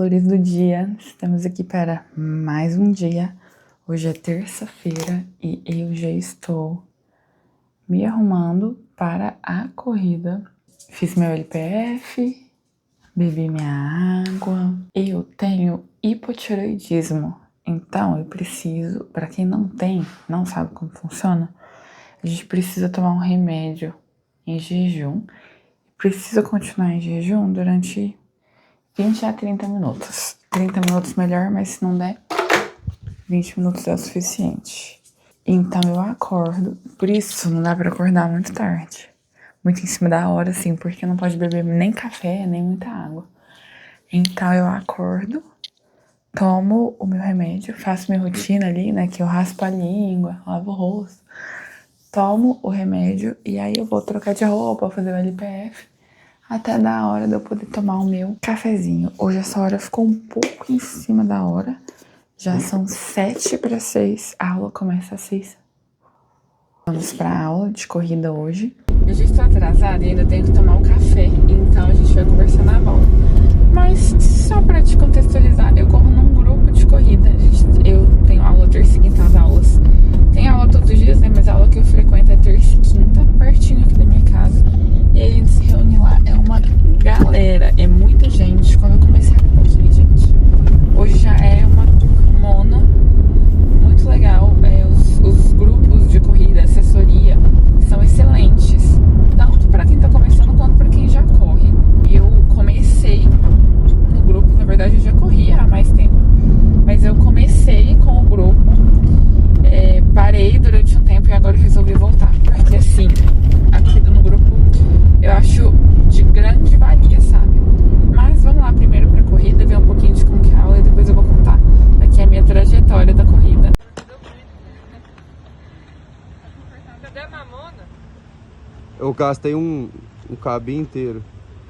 flores do dia, estamos aqui para mais um dia. Hoje é terça-feira e eu já estou me arrumando para a corrida. Fiz meu LPF, bebi minha água. Eu tenho hipotireoidismo, então eu preciso, para quem não tem, não sabe como funciona, a gente precisa tomar um remédio em jejum. Precisa continuar em jejum durante 20 a 30 minutos. 30 minutos melhor, mas se não der, 20 minutos é o suficiente. Então eu acordo, por isso não dá pra acordar muito tarde. Muito em cima da hora, assim, porque não pode beber nem café, nem muita água. Então eu acordo, tomo o meu remédio, faço minha rotina ali, né, que eu raspo a língua, lavo o rosto. Tomo o remédio e aí eu vou trocar de roupa, fazer o LPF. Até da hora de eu poder tomar o meu cafezinho. Hoje essa hora ficou um pouco em cima da hora. Já são 7:06. A aula começa às 6. Vamos pra aula de corrida hoje. Eu já estou atrasada e ainda tenho que tomar o café. Então a gente vai conversar na volta. Mas só pra te contextualizar, eu corro num grupo de corrida. Eu tenho aula terça e quinta, as aulas. Tem aula todos os dias, né? Mas a aula que eu frequento é terça e quinta, pertinho aqui da minha casa. E aí a gente se reúne lá. É uma galera, é muita gente. Quando eu comecei era pouquinho, gente. Hoje já é uma turmona muito legal. Os grupos de corrida, assessoria, são excelentes. Tanto para quem tá começando quanto para quem já corre. Eu comecei no grupo, na verdade eu já corria há mais tempo. Mas eu comecei com o grupo, parei durante um tempo e agora eu resolvi voltar. Porque assim, a corrida no grupo eu acho de grande valia, sabe? Mas vamos lá primeiro pra corrida, ver um pouquinho de como que é a aula e depois eu vou contar aqui a minha trajetória da corrida. Eu gastei um cabinho inteiro.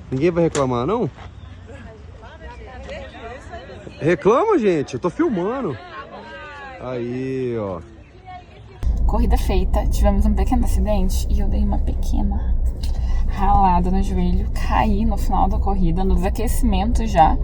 Ninguém vai reclamar, não? Reclama, gente. Eu tô filmando. Aí, ó. Corrida feita, tivemos um pequeno acidente e eu dei uma pequena ralada no joelho, caí no final da corrida, no desaquecimento já,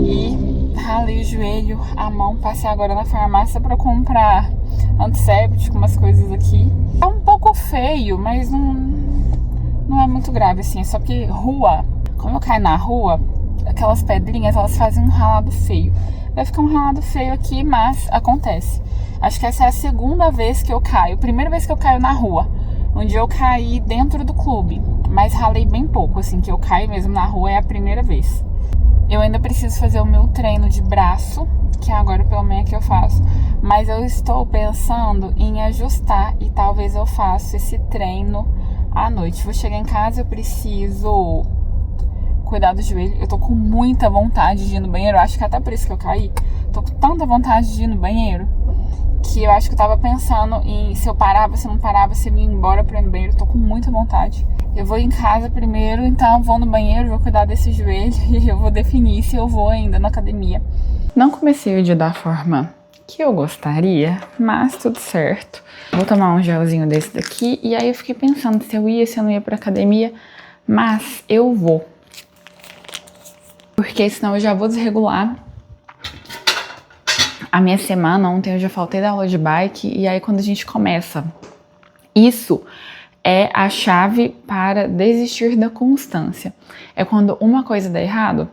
e ralei o joelho, a mão. Passei agora na farmácia para comprar antisséptico, umas coisas aqui. É um pouco feio, mas não é muito grave assim, é só que rua, como eu caio na rua, aquelas pedrinhas, elas fazem um ralado feio. Vai ficar um ralado feio aqui, mas acontece. Acho que essa é a segunda vez que eu caio. Primeira vez que eu caio na rua, onde eu caí dentro do clube, mas ralei bem pouco, assim, que eu caio mesmo na rua é a primeira vez. Eu ainda preciso fazer o meu treino de braço, que agora pela manhã que eu faço, mas eu estou pensando em ajustar e talvez eu faça esse treino à noite. Vou chegar em casa, eu preciso cuidar do joelho. Eu tô com muita vontade de ir no banheiro, acho que até por isso que eu caí. Tô com tanta vontade de ir no banheiro que eu acho que eu tava pensando em se eu parava, se eu não parava, se eu ia embora pra ir no banheiro. Eu tô com muita vontade. Eu vou em casa primeiro, então vou no banheiro, vou cuidar desse joelho e eu vou definir se eu vou ainda na academia. Não comecei o dia da forma que eu gostaria, mas tudo certo. Vou tomar um gelzinho desse daqui e aí eu fiquei pensando se eu ia, se eu não ia pra academia, mas eu vou. Porque senão eu já vou desregular a minha semana. Ontem eu já faltei da aula de bike e aí quando a gente começa, isso é a chave para desistir da constância. É quando uma coisa dá errado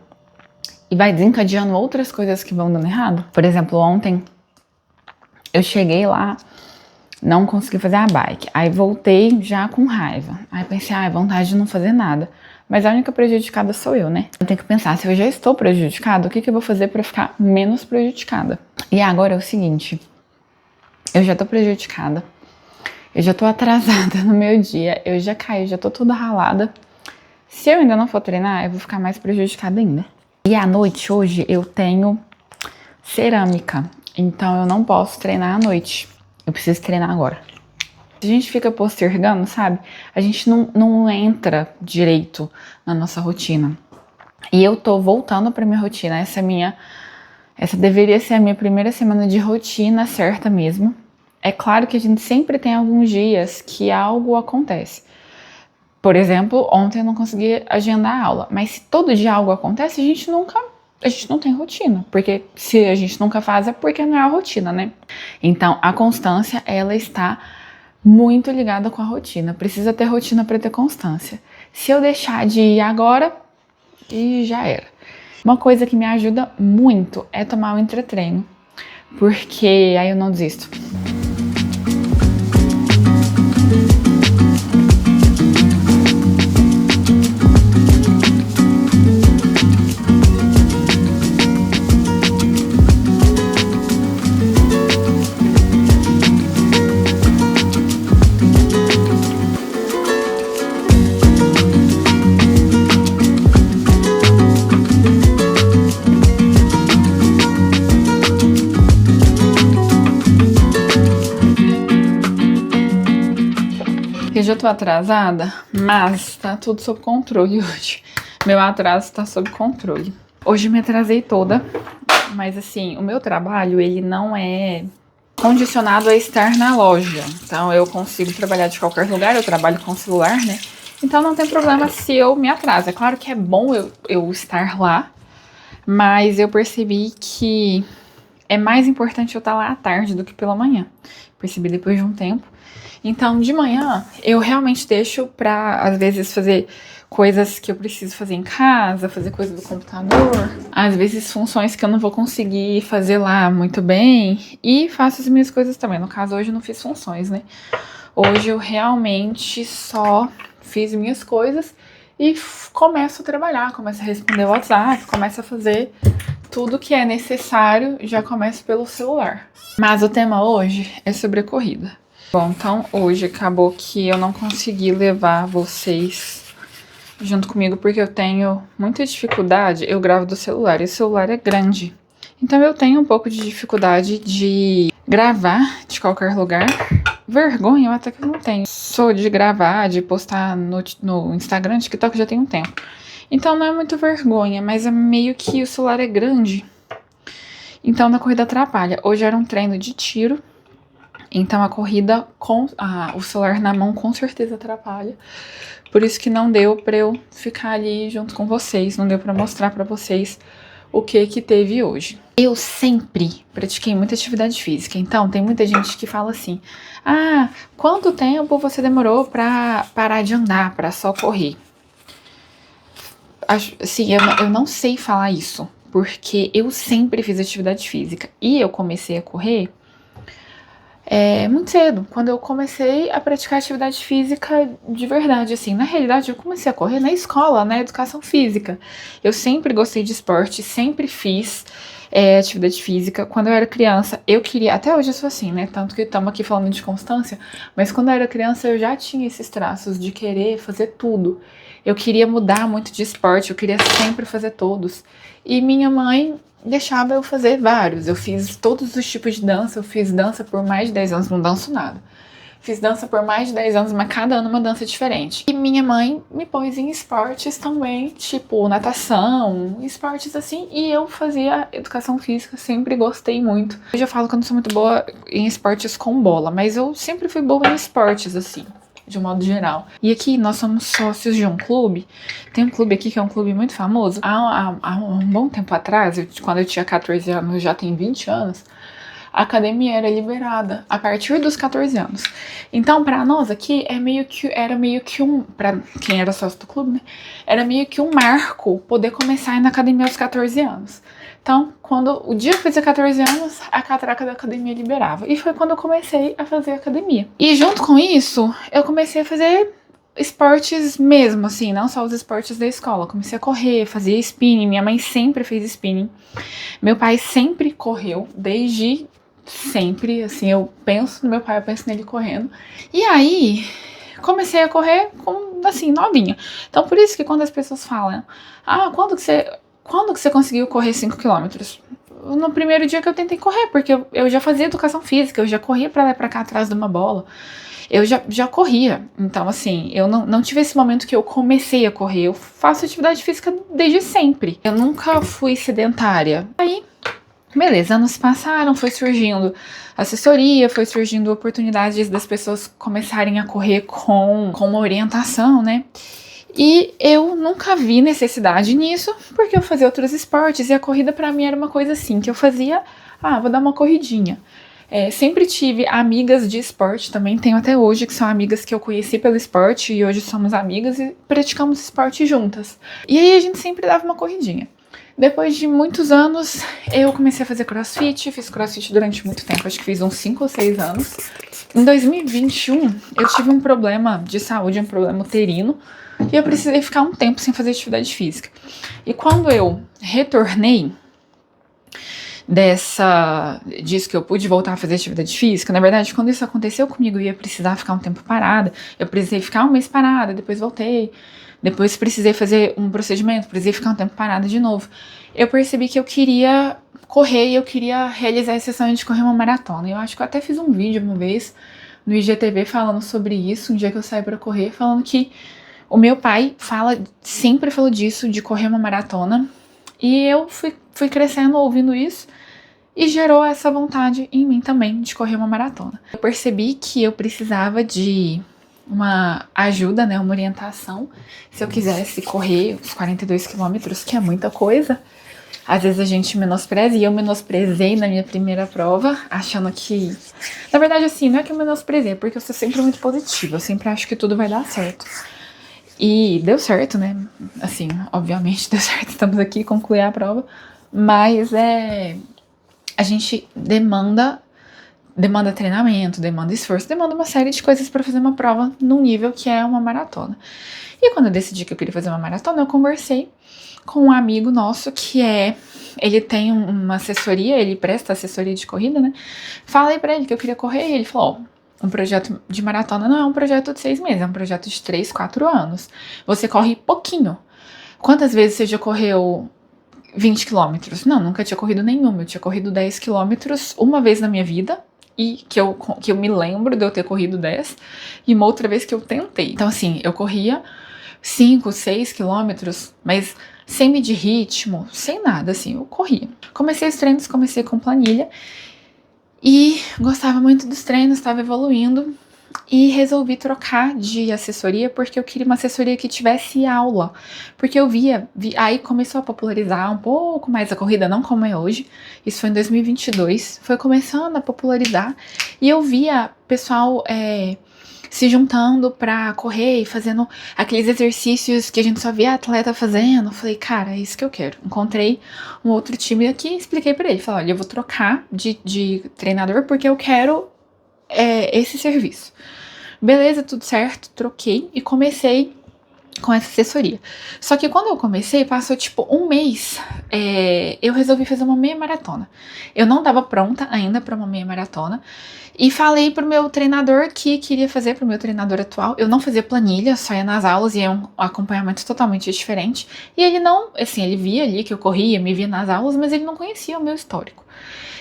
e vai desencadeando outras coisas que vão dando errado. Por exemplo, ontem eu cheguei lá, não consegui fazer a bike, aí voltei já com raiva. Aí pensei, vontade de não fazer nada. Mas a única prejudicada sou eu, né? Eu tenho que pensar, se eu já estou prejudicada, o que eu vou fazer para ficar menos prejudicada? E agora é o seguinte, eu já tô prejudicada, eu já tô atrasada no meu dia, eu já caí, já tô toda ralada. Se eu ainda não for treinar, eu vou ficar mais prejudicada ainda. E à noite, hoje, eu tenho cerâmica, então eu não posso treinar à noite. Eu preciso treinar agora. A gente fica postergando, sabe? A gente não entra direito na nossa rotina. E eu tô voltando pra minha rotina. Essa deveria ser a minha primeira semana de rotina certa mesmo. É claro que a gente sempre tem alguns dias que algo acontece. Por exemplo, ontem eu não consegui agendar a aula. Mas se todo dia algo acontece, a gente nunca a gente não tem rotina, porque se a gente nunca faz é porque não é a rotina, né? Então, a constância, ela está muito ligada com a rotina. Precisa ter rotina para ter constância. Se eu deixar de ir agora, e já era. Uma coisa que me ajuda muito é tomar o entretreino, porque aí eu não desisto. Eu já tô atrasada, mas tá tudo sob controle hoje. Meu atraso tá sob controle. Hoje me atrasei toda, mas assim, o meu trabalho, ele não é condicionado a estar na loja. Então eu consigo trabalhar de qualquer lugar, eu trabalho com celular, né? Então não tem problema se eu me atraso. É claro que é bom eu estar lá, mas eu percebi que é mais importante eu estar lá à tarde do que pela manhã. Percebi depois de um tempo. Então, de manhã, eu realmente deixo pra, às vezes, fazer coisas que eu preciso fazer em casa, fazer coisa do computador, às vezes funções que eu não vou conseguir fazer lá muito bem, e faço as minhas coisas também. No caso, hoje eu não fiz funções, né? Hoje eu realmente só fiz minhas coisas e começo a trabalhar, começo a responder o WhatsApp, começo a fazer tudo que é necessário, já começo pelo celular. Mas o tema hoje é sobre a corrida. Bom, então hoje acabou que eu não consegui levar vocês junto comigo porque eu tenho muita dificuldade, eu gravo do celular e o celular é grande. Então eu tenho um pouco de dificuldade de gravar de qualquer lugar. Vergonha eu até que não tenho. Sou de gravar, de postar no Instagram, TikTok já tem um tempo. Então não é muito vergonha, mas é meio que o celular é grande. Então na corrida atrapalha. Hoje era um treino de tiro. Então a corrida com o celular na mão com certeza atrapalha. Por isso que não deu pra eu ficar ali junto com vocês, não deu pra mostrar pra vocês o que teve hoje. Eu sempre pratiquei muita atividade física, então tem muita gente que fala assim: ah, quanto tempo você demorou pra parar de andar, pra só correr? Assim, eu não sei falar isso, porque eu sempre fiz atividade física e eu comecei a correr muito cedo, quando eu comecei a praticar atividade física de verdade, assim. Na realidade, eu comecei a correr na escola, na educação física. Eu sempre gostei de esporte, sempre fiz atividade física. Quando eu era criança, eu queria... Até hoje eu sou assim, né? Tanto que estamos aqui falando de constância. Mas quando eu era criança, eu já tinha esses traços de querer fazer tudo. Eu queria mudar muito de esporte, eu queria sempre fazer todos. E minha mãe deixava eu fazer vários. Eu fiz todos os tipos de dança. Eu fiz dança por mais de 10 anos, não danço nada. Fiz dança por mais de 10 anos, mas cada ano uma dança diferente. E minha mãe me pôs em esportes também, tipo natação, esportes assim. E eu fazia educação física, sempre gostei muito. Hoje eu falo que eu não sou muito boa em esportes com bola, mas eu sempre fui boa em esportes, assim, de um modo geral. E aqui nós somos sócios de um clube. Tem um clube aqui que é um clube muito famoso. Há um bom tempo atrás, quando eu tinha 14 anos, já tem 20 anos, a academia era liberada a partir dos 14 anos. Então, pra nós aqui, era meio que pra quem era sócio do clube, né? Era meio que um marco poder começar a ir na academia aos 14 anos. Então, quando o dia que eu fiz 14 anos, a catraca da academia liberava. E foi quando eu comecei a fazer academia. E junto com isso, eu comecei a fazer esportes mesmo, assim, não só os esportes da escola. Comecei a correr, fazia spinning. Minha mãe sempre fez spinning. Meu pai sempre correu, desde sempre, assim, eu penso no meu pai, eu penso nele correndo. E aí, comecei a correr assim, novinha. Então, por isso que quando as pessoas falam, quando que você conseguiu correr 5 quilômetros? No primeiro dia que eu tentei correr, porque eu já fazia educação física, eu já corria pra lá e pra cá atrás de uma bola. Eu já corria. Então, assim, eu não tive esse momento que eu comecei a correr. Eu faço atividade física desde sempre. Eu nunca fui sedentária. Aí, beleza, anos passaram, foi surgindo assessoria, foi surgindo oportunidades das pessoas começarem a correr com uma orientação, né? E eu nunca vi necessidade nisso, porque eu fazia outros esportes, e a corrida pra mim era uma coisa assim, que eu fazia, vou dar uma corridinha. Sempre tive amigas de esporte, também tenho até hoje, que são amigas que eu conheci pelo esporte, e hoje somos amigas e praticamos esporte juntas. E aí a gente sempre dava uma corridinha. Depois de muitos anos, eu comecei a fazer crossfit, fiz crossfit durante muito tempo, acho que fiz uns 5 ou 6 anos. Em 2021, eu tive um problema de saúde, um problema uterino, e eu precisei ficar um tempo sem fazer atividade física. E quando eu retornei disso que eu pude voltar a fazer atividade física, na verdade, quando isso aconteceu comigo, eu ia precisar ficar um tempo parada, eu precisei ficar um mês parada, depois voltei, depois precisei fazer um procedimento, precisei ficar um tempo parada de novo. Eu percebi que eu queria correr e eu queria realizar esse sonho de correr uma maratona. Eu acho que eu até fiz um vídeo uma vez no IGTV falando sobre isso, um dia que eu saí pra correr, falando que o meu pai sempre falou disso, de correr uma maratona, e eu fui crescendo ouvindo isso, e gerou essa vontade em mim também de correr uma maratona. Eu percebi que eu precisava de uma ajuda, né, uma orientação, se eu quisesse correr os 42 quilômetros, que é muita coisa. Às vezes a gente menospreza, e eu menosprezei na minha primeira prova, achando que... Na verdade, assim, não é que eu menosprezei, porque eu sou sempre muito positiva, eu sempre acho que tudo vai dar certo. E deu certo, né? Assim, obviamente deu certo, estamos aqui, concluir a prova, mas a gente demanda treinamento, demanda esforço, demanda uma série de coisas para fazer uma prova num nível que é uma maratona. E quando eu decidi que eu queria fazer uma maratona, eu conversei com um amigo nosso ele tem uma assessoria, ele presta assessoria de corrida, né? Falei pra ele que eu queria correr, e ele falou, um projeto de maratona não é um projeto de 6 meses, é um projeto de 3, 4 anos. Você corre pouquinho. Quantas vezes você já correu 20 quilômetros? Não, nunca tinha corrido nenhuma. Eu tinha corrido 10 quilômetros uma vez na minha vida, e que eu me lembro de eu ter corrido 10, e uma outra vez que eu tentei. Então, assim, eu corria 5, 6 quilômetros, mas sem medir ritmo, sem nada, assim, eu corria. Comecei os treinos, comecei com planilha, e gostava muito dos treinos, estava evoluindo, e resolvi trocar de assessoria porque eu queria uma assessoria que tivesse aula, porque eu aí começou a popularizar um pouco mais a corrida, não como é hoje, isso foi em 2022, foi começando a popularizar, e eu via pessoal se juntando pra correr e fazendo aqueles exercícios que a gente só via atleta fazendo. Falei, cara, é isso que eu quero. Encontrei um outro time aqui e expliquei pra ele, falei, olha, eu vou trocar de treinador porque eu quero esse serviço. Beleza, tudo certo, troquei e comecei com essa assessoria. Só que quando eu comecei, passou tipo um mês, eu resolvi fazer uma meia maratona. Eu não estava pronta ainda para uma meia maratona, e falei pro meu treinador que queria fazer, pro meu treinador atual. Eu não fazia planilha, só ia nas aulas, e é um acompanhamento totalmente diferente. E ele não, assim, ele via ali que eu corria, me via nas aulas, mas ele não conhecia o meu histórico.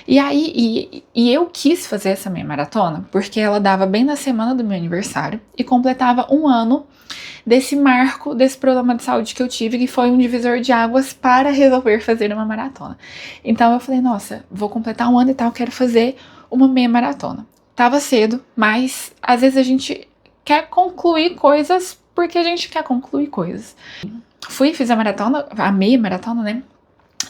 E aí, eu quis fazer essa meia maratona porque ela dava bem na semana do meu aniversário e completava um ano desse marco, desse problema de saúde que eu tive, que foi um divisor de águas para resolver fazer uma maratona. Então eu falei, nossa, vou completar um ano e tal, quero fazer uma meia maratona. Tava cedo, mas às vezes a gente quer concluir coisas porque a gente quer concluir coisas. Fiz a meia maratona, né?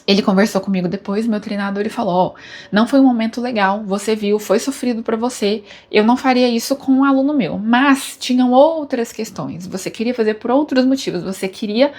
Ele conversou comigo depois, meu treinador, e falou, não foi um momento legal, você viu, foi sofrido pra você, eu não faria isso com um aluno meu, mas tinham outras questões, você queria fazer por outros motivos, você queria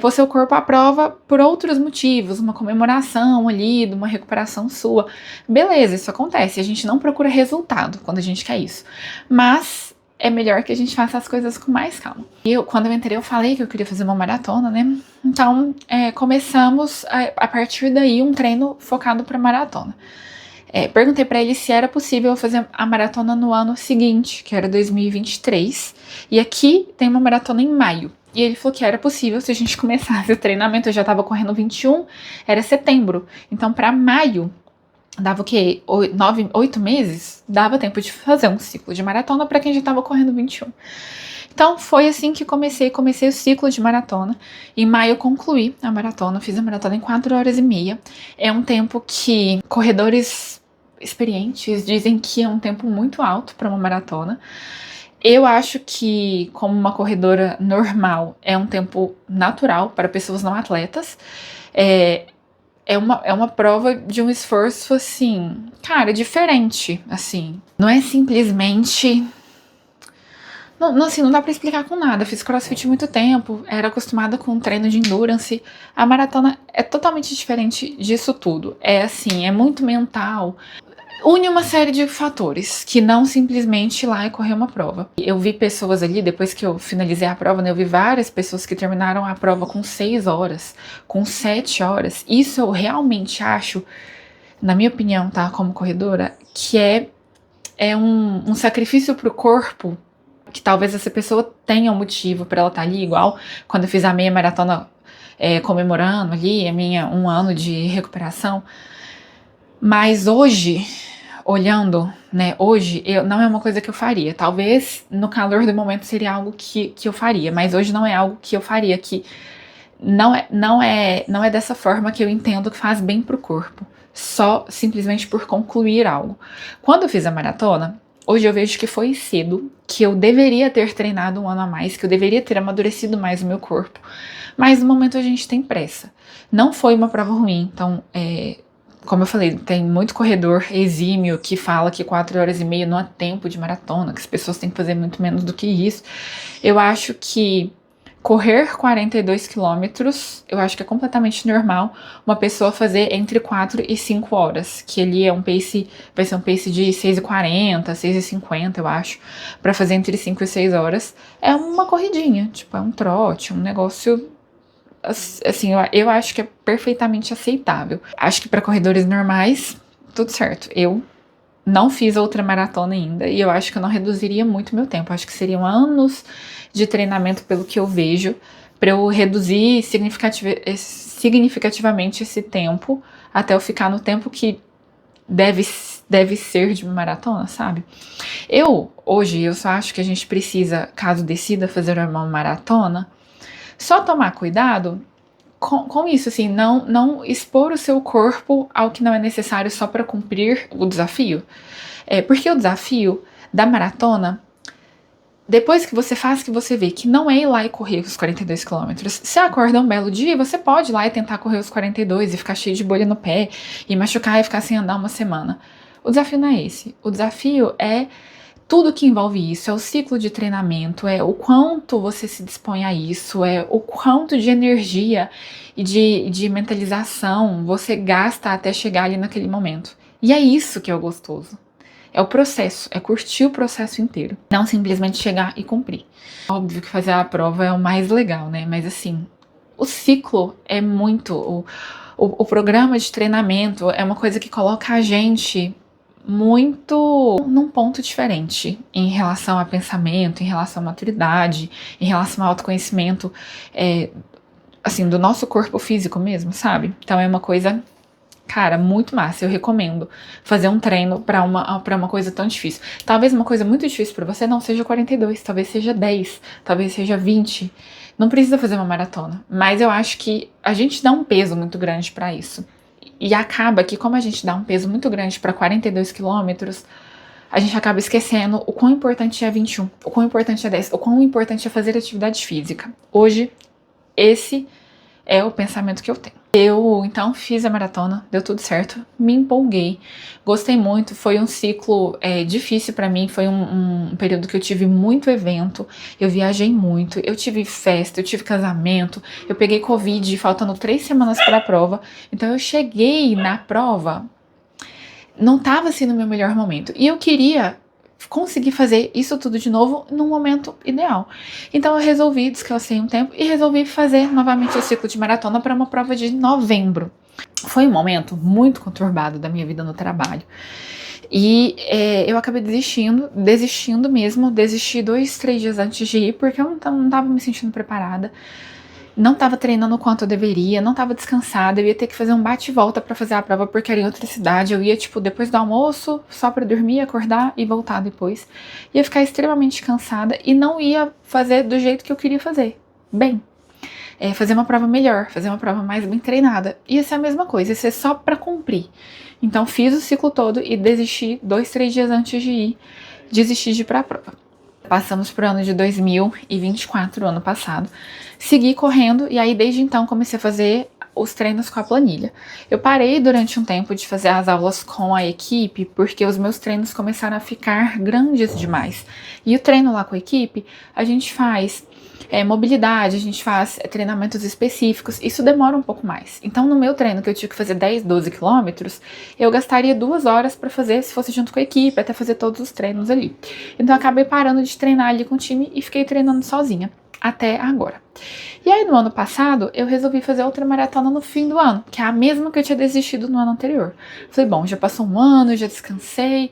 pôr seu corpo à prova por outros motivos, uma comemoração ali, de uma recuperação sua, beleza, isso acontece, a gente não procura resultado quando a gente quer isso, mas é melhor que a gente faça as coisas com mais calma. Quando eu entrei, eu falei que eu queria fazer uma maratona, né? Então, começamos a partir daí um treino focado para maratona. Perguntei para ele se era possível eu fazer a maratona no ano seguinte, que era 2023. E aqui tem uma maratona em maio. E ele falou que era possível se a gente começasse o treinamento. Eu já tava correndo 21, era setembro. Então, para maio, dava o quê? 8 meses? Dava tempo de fazer um ciclo de maratona para quem já estava correndo 21. Então foi assim que comecei o ciclo de maratona. Em maio eu concluí a maratona, fiz a maratona em 4 horas e meia. É um tempo que corredores experientes dizem que é um tempo muito alto para uma maratona. Eu acho que, como uma corredora normal, é um tempo natural para pessoas não atletas. É uma prova de um esforço, assim, cara, diferente, assim. Não é simplesmente... Não, assim, não dá pra explicar com nada. Fiz crossfit há muito tempo, era acostumada com treino de endurance. A maratona é totalmente diferente disso tudo. É assim, é muito mental. Une uma série de fatores, que não simplesmente ir lá e correr uma prova. Eu vi pessoas ali, depois que eu finalizei a prova, né, eu vi várias pessoas que terminaram a prova com 6 horas, com 7 horas. Isso eu realmente acho, na minha opinião, tá, como corredora, que é um sacrifício pro corpo, que talvez essa pessoa tenha um motivo para ela estar ali, igual quando eu fiz a meia maratona comemorando ali a minha 1 ano de recuperação. Mas hoje, olhando, né, hoje não é uma coisa que eu faria. Talvez no calor do momento seria algo que eu faria, mas hoje não é algo que eu faria, que não é dessa forma que eu entendo que faz bem pro corpo, só simplesmente por concluir algo. Quando eu fiz a maratona, hoje eu vejo que foi cedo, que eu deveria ter treinado 1 ano a mais, que eu deveria ter amadurecido mais o meu corpo, mas no momento a gente tem pressa. Não foi uma prova ruim, então, como eu falei, tem muito corredor exímio que fala que 4 horas e meia não é tempo de maratona, que as pessoas têm que fazer muito menos do que isso. Eu acho que correr 42 quilômetros, eu acho que é completamente normal uma pessoa fazer entre 4 e 5 horas, que ali é um pace, vai ser um pace de 6h40, 6h50, eu acho, pra fazer entre 5 e 6 horas. É uma corridinha, tipo, é um trote, um negócio, assim, eu acho que é perfeitamente aceitável. Acho que para corredores normais, tudo certo. Eu não fiz outra maratona ainda e eu acho que eu não reduziria muito meu tempo. Acho que seriam anos de treinamento, pelo que eu vejo, para eu reduzir significativamente esse tempo até eu ficar no tempo que deve ser de uma maratona, sabe? Hoje, eu só acho que a gente precisa, caso decida fazer uma maratona, só tomar cuidado com isso, assim, não expor o seu corpo ao que não é necessário só para cumprir o desafio. Porque o desafio da maratona, depois que você faz, que você vê que não é ir lá e correr os 42 quilômetros. Você acorda um belo dia, você pode ir lá e tentar correr os 42 e ficar cheio de bolha no pé, e machucar e ficar sem andar uma semana. O desafio não é esse. O desafio é tudo que envolve isso, é o ciclo de treinamento, é o quanto você se dispõe a isso, é o quanto de energia e de mentalização você gasta até chegar ali naquele momento. E é isso que é o gostoso. É o processo, é curtir o processo inteiro, não simplesmente chegar e cumprir. Óbvio que fazer a prova é o mais legal, né? Mas assim, o ciclo é muito... O programa de treinamento é uma coisa que coloca a gente muito num ponto diferente em relação a pensamento, em relação à maturidade, em relação ao autoconhecimento, assim, do nosso corpo físico mesmo, sabe? Então é uma coisa, cara, muito massa. Eu recomendo fazer um treino pra uma coisa tão difícil. Talvez uma coisa muito difícil pra você não seja 42, talvez seja 10, talvez seja 20. Não precisa fazer uma maratona, mas eu acho que a gente dá um peso muito grande pra isso. E acaba que, como a gente dá um peso muito grande para 42 quilômetros, a gente acaba esquecendo o quão importante é 21, o quão importante é 10, o quão importante é fazer atividade física. Hoje, esse é o pensamento que eu tenho. Eu, então, fiz a maratona, deu tudo certo, me empolguei, gostei muito, foi um ciclo difícil pra mim, foi um período que eu tive muito evento, eu viajei muito, eu tive festa, eu tive casamento, eu peguei Covid faltando 3 semanas pra prova, então eu cheguei na prova, não tava assim no meu melhor momento, e eu queria conseguir fazer isso tudo de novo num momento ideal. Então eu resolvi, descansei um tempo e resolvi fazer novamente o ciclo de maratona para uma prova de novembro. Foi um momento muito conturbado da minha vida no trabalho. E eu acabei desistindo mesmo, desisti 2, 3 dias antes de ir, porque eu não tava me sentindo preparada. Não tava treinando o quanto eu deveria, não tava descansada, eu ia ter que fazer um bate e volta pra fazer a prova porque era em outra cidade, eu ia, tipo, depois do almoço, só pra dormir, acordar e voltar depois. Ia ficar extremamente cansada e não ia fazer do jeito que eu queria fazer. Bem, fazer uma prova melhor, fazer uma prova mais bem treinada. Ia ser a mesma coisa, ia ser só pra cumprir. Então fiz o ciclo todo e desisti 2, 3 dias antes de ir, desisti de ir pra prova. Passamos pro ano de 2024, ano passado. Segui correndo e aí desde então comecei a fazer os treinos com a planilha. Eu parei durante um tempo de fazer as aulas com a equipe porque os meus treinos começaram a ficar grandes demais. E o treino lá com a equipe, a gente faz mobilidade, a gente faz treinamentos específicos, isso demora um pouco mais. Então, no meu treino, que eu tinha que fazer 10, 12 quilômetros, eu gastaria 2 horas para fazer, se fosse junto com a equipe, até fazer todos os treinos ali. Então, eu acabei parando de treinar ali com o time e fiquei treinando sozinha, até agora. E aí, no ano passado, eu resolvi fazer outra maratona no fim do ano, que é a mesma que eu tinha desistido no ano anterior. Falei, bom, já passou um ano, já descansei,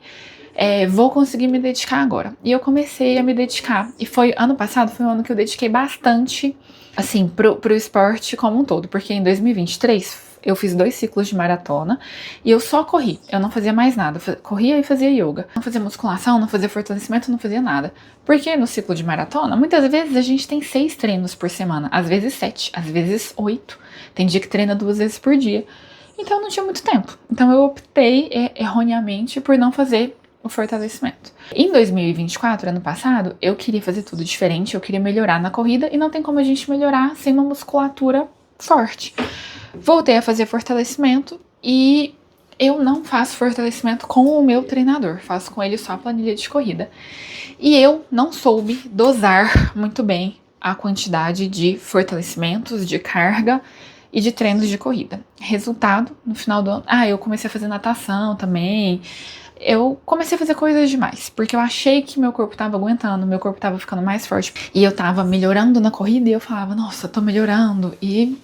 vou conseguir me dedicar agora. E eu comecei a me dedicar. E ano passado foi um ano que eu dediquei bastante, assim, pro esporte como um todo. Porque em 2023 eu fiz 2 ciclos de maratona e eu só corri. Eu não fazia mais nada. Corria e fazia yoga. Não fazia musculação, não fazia fortalecimento, não fazia nada. Porque no ciclo de maratona, muitas vezes a gente tem 6 treinos por semana. Às vezes 7, às vezes 8. Tem dia que treina 2 vezes por dia. Então eu não tinha muito tempo. Então eu optei erroneamente por não fazer o fortalecimento. Em 2024, ano passado, eu queria fazer tudo diferente, eu queria melhorar na corrida e não tem como a gente melhorar sem uma musculatura forte. Voltei a fazer fortalecimento e eu não faço fortalecimento com o meu treinador, faço com ele só a planilha de corrida. E eu não soube dosar muito bem a quantidade de fortalecimentos, de carga e de treinos de corrida. Resultado, no final do ano, eu comecei a fazer natação também. Eu comecei a fazer coisas demais, porque eu achei que meu corpo tava aguentando, meu corpo tava ficando mais forte, e eu tava melhorando na corrida, e eu falava, nossa, tô melhorando, e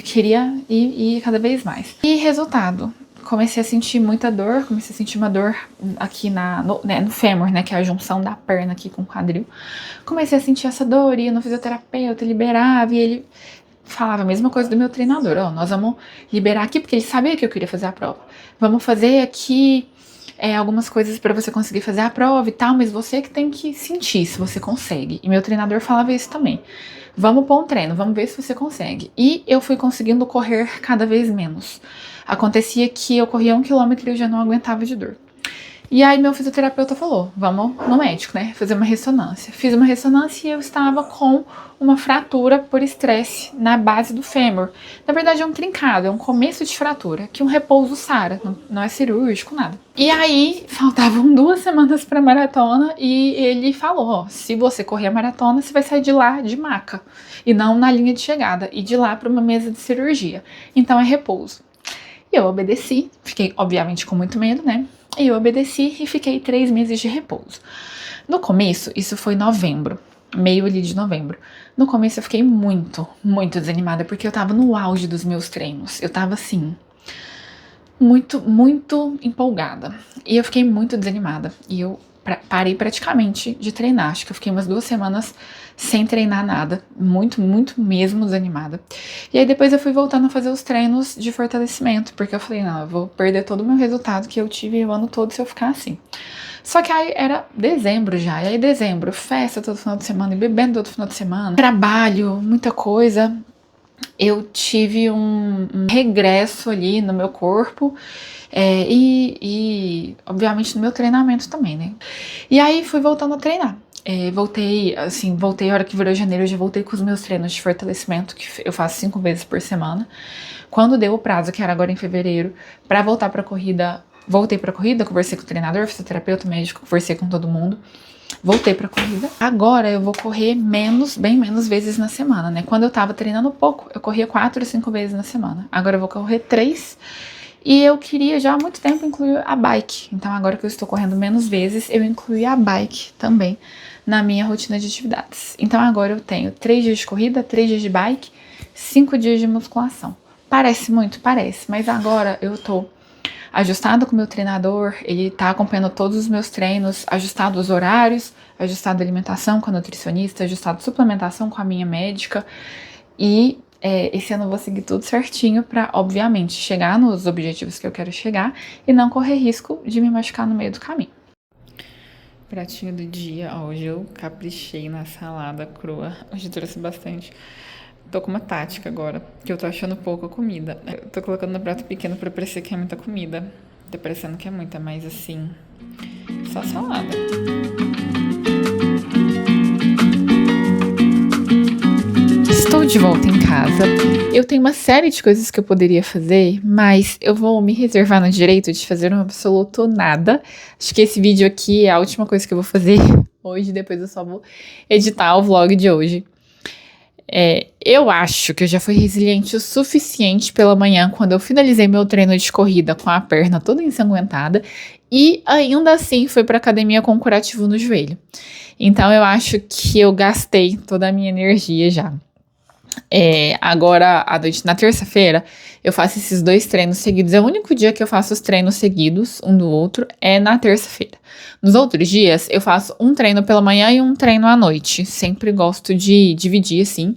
queria ir cada vez mais. E resultado, comecei a sentir muita dor, comecei a sentir uma dor aqui no fêmur, né, que é a junção da perna aqui com o quadril. Comecei a sentir essa dor, ia no fisioterapeuta, liberava, e ele falava a mesma coisa do meu treinador, nós vamos liberar aqui, porque ele sabia que eu queria fazer a prova. Vamos fazer aqui algumas coisas para você conseguir fazer a prova e tal, mas você que tem que sentir se você consegue. E meu treinador falava isso também. Vamos pôr um treino, vamos ver se você consegue. E eu fui conseguindo correr cada vez menos. Acontecia que eu corria 1 quilômetro e eu já não aguentava de dor. E aí meu fisioterapeuta falou, vamos no médico, né, fazer uma ressonância. Fiz uma ressonância e eu estava com uma fratura por estresse na base do fêmur. Na verdade é um trincado, é um começo de fratura, que um repouso sara, não é cirúrgico, nada. E aí faltavam 2 semanas para maratona e ele falou, se você correr a maratona, você vai sair de lá de maca, e não na linha de chegada, e de lá para uma mesa de cirurgia. Então é repouso. E eu obedeci, fiquei obviamente com muito medo, né? E eu obedeci e fiquei 3 meses de repouso. No começo, isso foi novembro, meio ali de novembro. No começo eu fiquei muito, muito desanimada, porque eu tava no auge dos meus treinos. Eu tava assim, muito, muito empolgada. E eu fiquei muito desanimada. E eu parei praticamente de treinar. Acho que eu fiquei umas 2 semanas sem treinar nada. Muito, muito mesmo desanimada. E aí depois eu fui voltando a fazer os treinos de fortalecimento, porque eu falei, não, eu vou perder todo o meu resultado que eu tive o ano todo se eu ficar assim. Só que aí era dezembro já, e aí dezembro, festa todo final de semana, e bebendo todo final de semana, trabalho, muita coisa. Eu tive um regresso ali no meu corpo e obviamente no meu treinamento também, né? E aí fui voltando a treinar. Voltei a hora que virou janeiro, eu já voltei com os meus treinos de fortalecimento, que eu faço 5 vezes por semana. Quando deu o prazo, que era agora em fevereiro, pra voltar pra corrida, voltei pra corrida, conversei com o treinador, fisioterapeuta, médico, conversei com todo mundo. Voltei pra corrida. Agora eu vou correr bem menos vezes na semana, né? Quando eu tava treinando pouco, eu corria 4 ou 5 vezes na semana. Agora eu vou correr 3. E eu queria já há muito tempo incluir a bike. Então agora que eu estou correndo menos vezes, eu incluí a bike também na minha rotina de atividades. Então agora eu tenho 3 dias de corrida, 3 dias de bike, 5 dias de musculação. Parece muito? Parece. Mas agora eu tô ajustado com o meu treinador, ele tá acompanhando todos os meus treinos, ajustado os horários, ajustado a alimentação com a nutricionista, ajustado a suplementação com a minha médica. E esse ano eu vou seguir tudo certinho pra, obviamente, chegar nos objetivos que eu quero chegar e não correr risco de me machucar no meio do caminho. Pratinho do dia, hoje eu caprichei na salada crua, hoje eu trouxe bastante. Tô com uma tática agora, que eu tô achando pouca comida. Eu tô colocando no prato pequeno pra parecer que é muita comida. Tá parecendo que é muita, mas assim, só salada. Estou de volta em casa. Eu tenho uma série de coisas que eu poderia fazer, mas eu vou me reservar no direito de fazer um absoluto nada. Acho que esse vídeo aqui é a última coisa que eu vou fazer hoje, depois eu só vou editar o vlog de hoje. Eu acho que eu já fui resiliente o suficiente pela manhã quando eu finalizei meu treino de corrida com a perna toda ensanguentada e ainda assim fui pra academia com um curativo no joelho. Então eu acho que eu gastei toda a minha energia já. Agora, à noite, na terça-feira, eu faço esses 2 treinos seguidos. É o único dia que eu faço os treinos seguidos, um do outro, é na terça-feira. Nos outros dias, eu faço um treino pela manhã e um treino à noite. Sempre gosto de dividir, assim,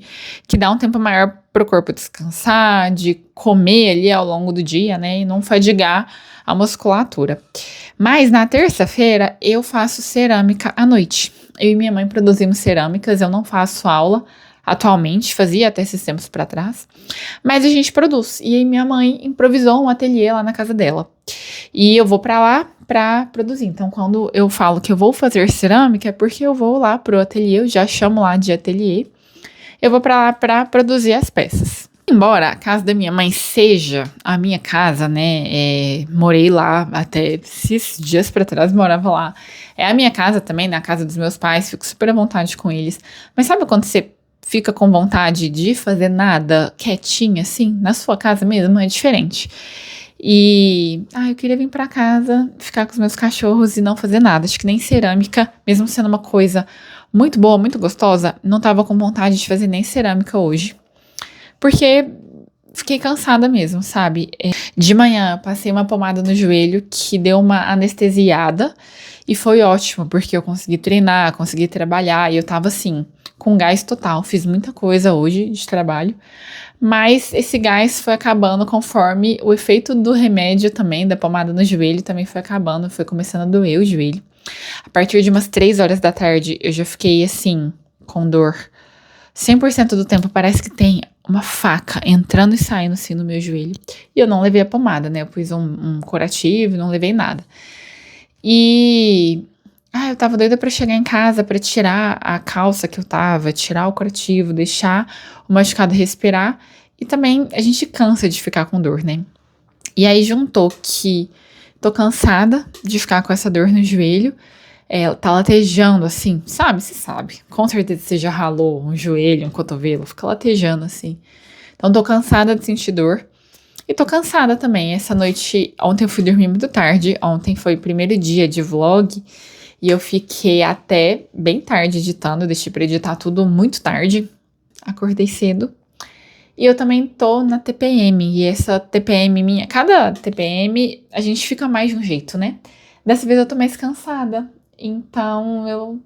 que dá um tempo maior pro corpo descansar, de comer ali ao longo do dia, né, e não fadigar a musculatura. Mas na terça-feira, eu faço cerâmica à noite. Eu e minha mãe produzimos cerâmicas, eu não faço aula atualmente, fazia até esses tempos para trás, mas a gente produz. E aí minha mãe improvisou um ateliê lá na casa dela. E eu vou para lá para produzir. Então, quando eu falo que eu vou fazer cerâmica, é porque eu vou lá pro ateliê, eu já chamo lá de ateliê. Eu vou para lá para produzir as peças. Embora a casa da minha mãe seja a minha casa, né, morei lá até esses dias pra trás, morava lá. É a minha casa também, na casa dos meus pais, fico super à vontade com eles. Mas sabe quando você fica com vontade de fazer nada quietinha, assim, na sua casa mesmo? É diferente. E, eu queria vir pra casa, ficar com os meus cachorros e não fazer nada. Acho que nem cerâmica, mesmo sendo uma coisa muito boa, muito gostosa, não tava com vontade de fazer nem cerâmica hoje. Porque fiquei cansada mesmo, sabe? De manhã, passei uma pomada no joelho que deu uma anestesiada e foi ótimo, porque eu consegui treinar, consegui trabalhar e eu tava assim, com gás total. Fiz muita coisa hoje de trabalho, mas esse gás foi acabando conforme o efeito do remédio também, da pomada no joelho, também foi acabando, foi começando a doer o joelho. A partir de umas 3 horas da tarde, eu já fiquei assim, com dor. 100% do tempo parece que tem uma faca entrando e saindo assim no meu joelho. E eu não levei a pomada, né? Eu pus um curativo, não levei nada. E eu tava doida pra chegar em casa, pra tirar a calça que eu tava, tirar o curativo, deixar o machucado respirar. E também a gente cansa de ficar com dor, né? E aí juntou que tô cansada de ficar com essa dor no joelho. Tá latejando assim, sabe? Você sabe. Com certeza você já ralou um joelho, um cotovelo, fica latejando assim. Então tô cansada de sentir dor. E tô cansada também. Essa noite, ontem eu fui dormir muito tarde. Ontem foi o primeiro dia de vlog. E eu fiquei até bem tarde editando. Eu deixei pra editar tudo muito tarde. Acordei cedo. E eu também tô na TPM. E essa TPM minha, cada TPM a gente fica mais de um jeito, né? Dessa vez eu tô mais cansada. Então, eu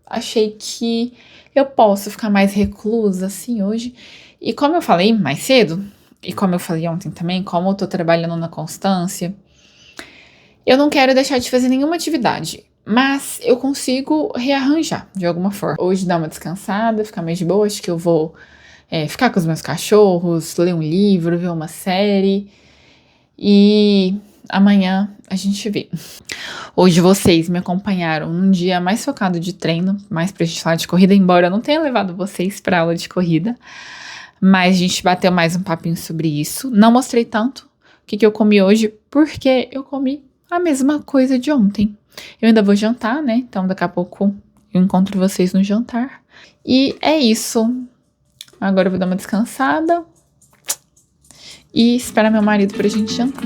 achei que eu posso ficar mais reclusa, assim, hoje. E como eu falei mais cedo, e como eu falei ontem também, como eu tô trabalhando na constância, eu não quero deixar de fazer nenhuma atividade, mas eu consigo rearranjar de alguma forma. Hoje dá uma descansada, ficar mais de boa, acho que eu vou ficar com os meus cachorros, ler um livro, ver uma série, e amanhã a gente vê. Hoje vocês me acompanharam num dia mais focado de treino, mais pra gente falar de corrida, embora eu não tenha levado vocês pra aula de corrida, mas a gente bateu mais um papinho sobre isso. Não mostrei tanto o que eu comi hoje, porque eu comi a mesma coisa de ontem. Eu ainda vou jantar, né? Então daqui a pouco eu encontro vocês no jantar. E é isso. Agora eu vou dar uma descansada e esperar meu marido pra gente jantar.